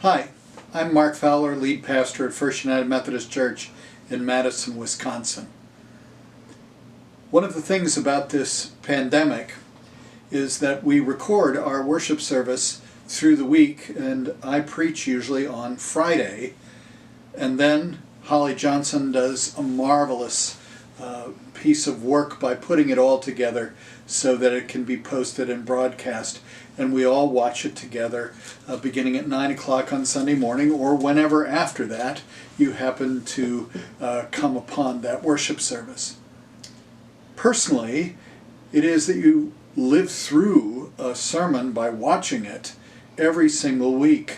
Hi, I'm Mark Fowler, lead pastor at First United Methodist Church in Madison, Wisconsin. One of the things about this pandemic is that we record our worship service through the week, and I preach usually on Friday, and then Holly Johnson does a marvelous piece of work by putting it all together so that it can be posted and broadcast, and we all watch it together beginning at 9 o'clock on Sunday morning, or whenever after that you happen to come upon that worship service. Personally, it is that you live through a sermon by watching it every single week.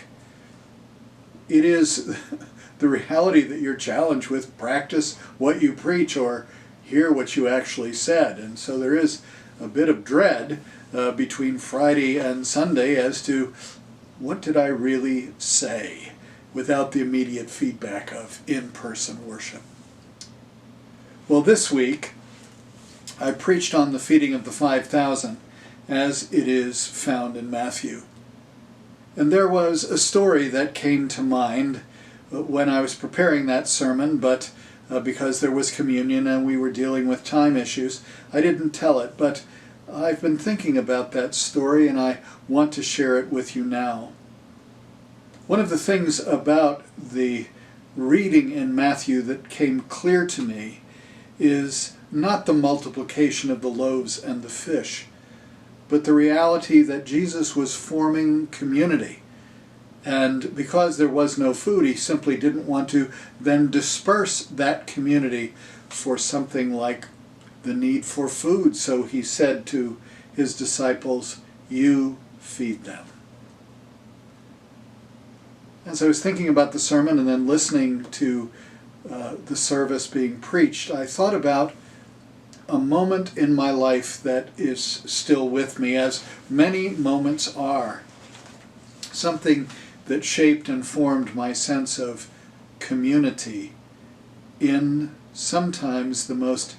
It is the reality that you're challenged with: practice what you preach or hear what you actually said. And so there is a bit of dread between Friday and Sunday as to what did I really say, without the immediate feedback of in-person worship. Well, this week I preached on the feeding of the 5,000 as it is found in Matthew. And there was a story that came to mind when I was preparing that sermon, but because there was communion and we were dealing with time issues, I didn't tell it. But I've been thinking about that story and I want to share it with you now. One of the things about the reading in Matthew that came clear to me is not the multiplication of the loaves and the fish, but the reality that Jesus was forming community. And because there was no food, he simply didn't want to then disperse that community for something like the need for food. So he said to his disciples, "You feed them." As I was thinking about the sermon and then listening to the service being preached, I thought about a moment in my life that is still with me, as many moments are. Something that shaped and formed my sense of community in sometimes the most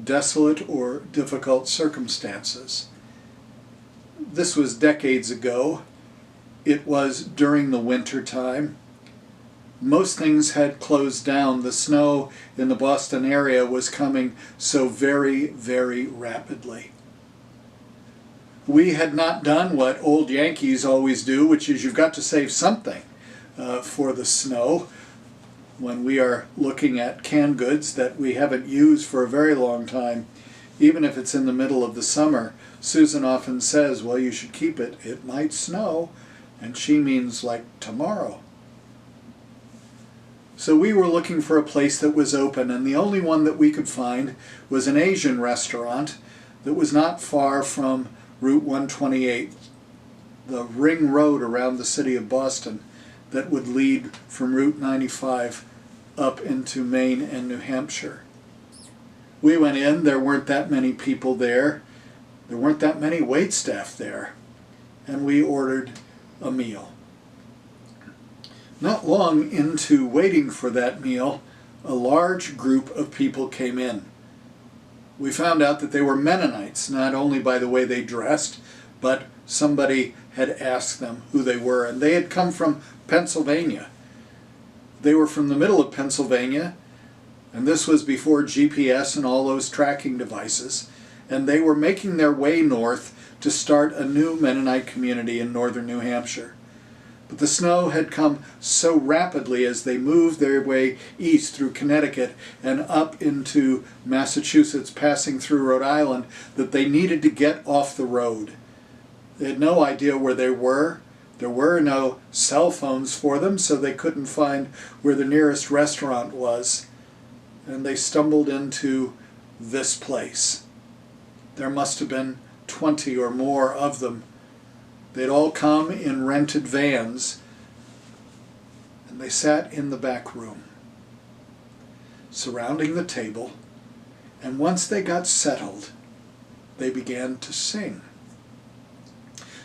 desolate or difficult circumstances. This was decades ago. It was during the winter time. Most things had closed down. The snow in the Boston area was coming so very, very rapidly. We had not done what old Yankees always do, which is you've got to save something for the snow. When we are looking at canned goods that we haven't used for a very long time, even if it's in the middle of the summer, Susan often says, well, you should keep it. It might snow. And she means like tomorrow. So we were looking for a place that was open, and the only one that we could find was an Asian restaurant that was not far from Route 128, the ring road around the city of Boston that would lead from Route 95 up into Maine and New Hampshire. We went in, there weren't that many people there, there weren't that many waitstaff there, and we ordered a meal. Not long into waiting for that meal, a large group of people came in. We found out that they were Mennonites, not only by the way they dressed, but somebody had asked them who they were, and they had come from Pennsylvania. They were from the middle of Pennsylvania, and this was before GPS and all those tracking devices, and they were making their way north to start a new Mennonite community in northern New Hampshire. But the snow had come so rapidly as they moved their way east through Connecticut and up into Massachusetts, passing through Rhode Island, that they needed to get off the road. They had no idea where they were. There were no cell phones for them, so they couldn't find where the nearest restaurant was. And they stumbled into this place. There must have been 20 or more of them. They'd all come in rented vans, and they sat in the back room, surrounding the table, and once they got settled, they began to sing.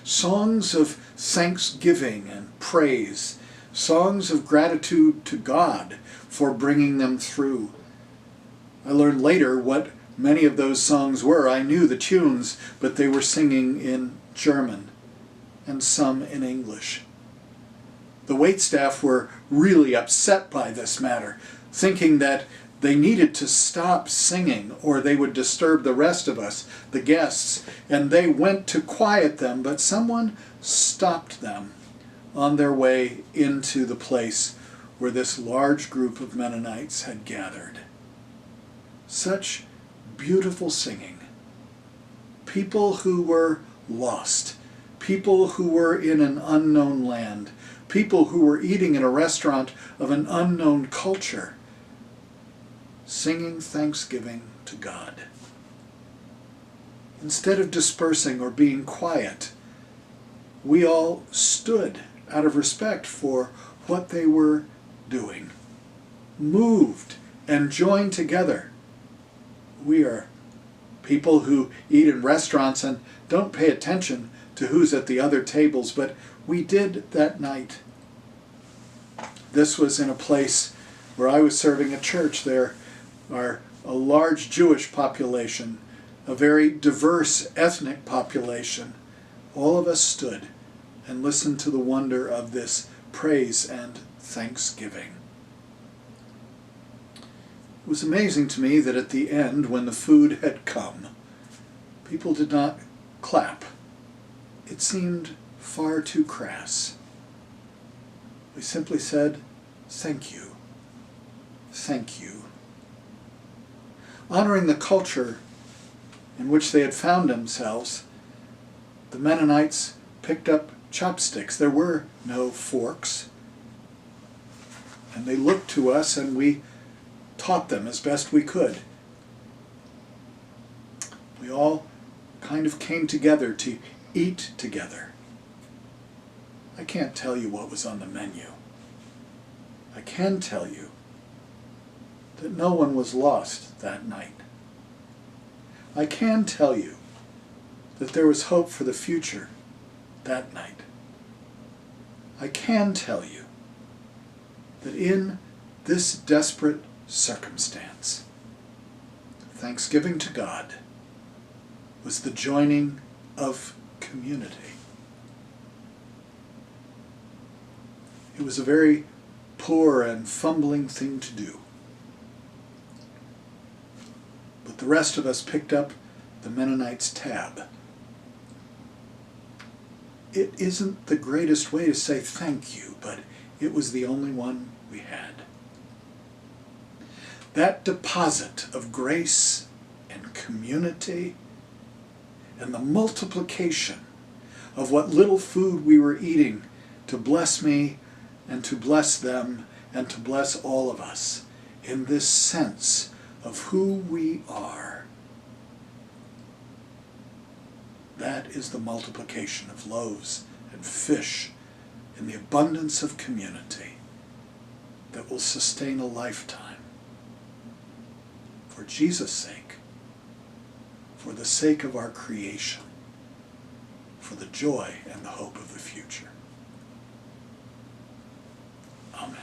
Songs of thanksgiving and praise, songs of gratitude to God for bringing them through. I learned later what many of those songs were. I knew the tunes, but they were singing in German and some in English. The waitstaff were really upset by this matter, thinking that they needed to stop singing or they would disturb the rest of us, the guests, and they went to quiet them, but someone stopped them on their way into the place where this large group of Mennonites had gathered. Such beautiful singing. People who were lost, people who were in an unknown land, people who were eating in a restaurant of an unknown culture, singing thanksgiving to God. Instead of dispersing or being quiet, we all stood out of respect for what they were doing, moved and joined together. We are people who eat in restaurants and don't pay attention to who's at the other tables, but we did that night. This was in a place where I was serving a church. There are a large Jewish population, a very diverse ethnic population. All of us stood and listened to the wonder of this praise and thanksgiving. It was amazing to me that at the end, when the food had come, people did not clap. It seemed far too crass. We simply said, "Thank you. Thank you." Honoring the culture in which they had found themselves, the Mennonites picked up chopsticks. There were no forks. And they looked to us and we taught them as best we could. We all kind of came together to eat together. I can't tell you what was on the menu. I can tell you that no one was lost that night. I can tell you that there was hope for the future that night. I can tell you that in this desperate circumstance, thanksgiving to God was the joining of community. It was a very poor and fumbling thing to do. But the rest of us picked up the Mennonites' tab. It isn't the greatest way to say thank you, but it was the only one we had. That deposit of grace and community and the multiplication of what little food we were eating to bless me and to bless them and to bless all of us in this sense of who we are. That is the multiplication of loaves and fish in the abundance of community that will sustain a lifetime. For Jesus' sake, for the sake of our creation, for the joy and the hope of the future. Amen.